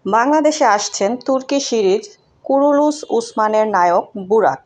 বাংলাদেশে আসছেন তুর্কি সিরিজ কুরুলুস উসমানের নায়ক বুরাক।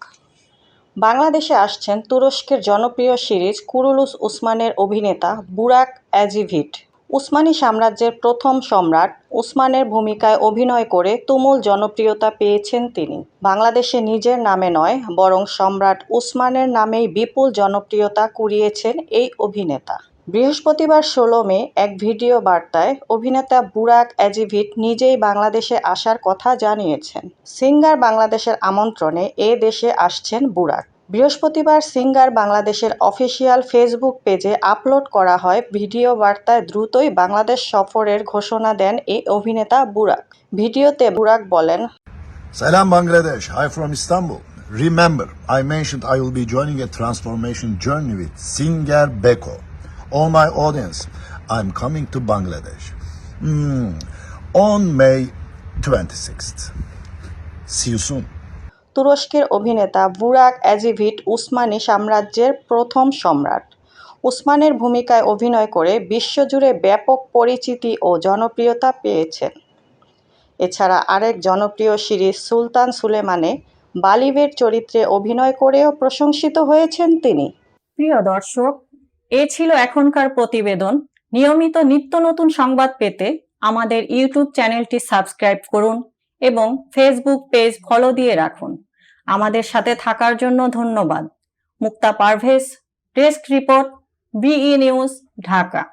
বাংলাদেশে আসছেন তুরস্কের জনপ্রিয় সিরিজ কুরুলুস উসমানের অভিনেতা বুরাক অ্যাজিভিট। উসমানি সাম্রাজ্যের প্রথম সম্রাট উসমানের ভূমিকায় অভিনয় করে তুমুল জনপ্রিয়তা পেয়েছেন তিনি। বাংলাদেশে নিজের নামে নয়, বরং সম্রাট উসমানের নামেই বিপুল জনপ্রিয়তা কুড়িয়েছেন এই অভিনেতা। বৃহস্পতিবার ১৬ মে এক ভিডিও বার্তায় অভিনেতা বুরাক অ্যাজিভিট নিজেই বাংলাদেশে আসার কথা জানিয়েছেন। সিঙ্গার বাংলাদেশের আমন্ত্রণে এ দেশে আসছেন বুরাক। বৃহস্পতিবার সিঙ্গার বাংলাদেশের অফিসিয়াল ফেসবুক পেজে আপলোড করা হয় ভিডিও বার্তায় দ্রুতই বাংলাদেশ সফরের ঘোষণা দেন এই অভিনেতা বুরাক। ভিডিওতে বুরাক বলেন, Salam Bangladesh, hi from Istanbul. Remember, I mentioned I will be joining a transformation journey with Singer Beko. All my audience, I'm coming to Bangladesh on May 26th. See you soon. তুরস্কের অভিনেতা বুরাক অ্যাজিভিট উসমানি সাম্রাজ্যের প্রথম সম্রাট। উসমানের ভূমিকায় অভিনয় করে বিশ্বজুড়ে ব্যাপক পরিচিতি ও জনপ্রিয়তা পেয়েছেন। এছাড়া আরেক জনপ্রিয় সিরিজ সুলতান সুলেমানে বালিবের চরিত্রে অভিনয় করেও প্রশংসিত হয়েছেন তিনি। প্রিয় দর্শক, এ ছিল এখনকার প্রতিবেদন। নিয়মিত নিত্য নতুন সংবাদ পেতে আমাদের ইউটিউব চ্যানেলটি সাবস্ক্রাইব করুন এবং ফেসবুক পেজ ফলো দিয়ে রাখুন। আমাদের সাথে থাকার জন্য ধন্যবাদ। Mukta Parvez, desk report, B E news, Dhaka.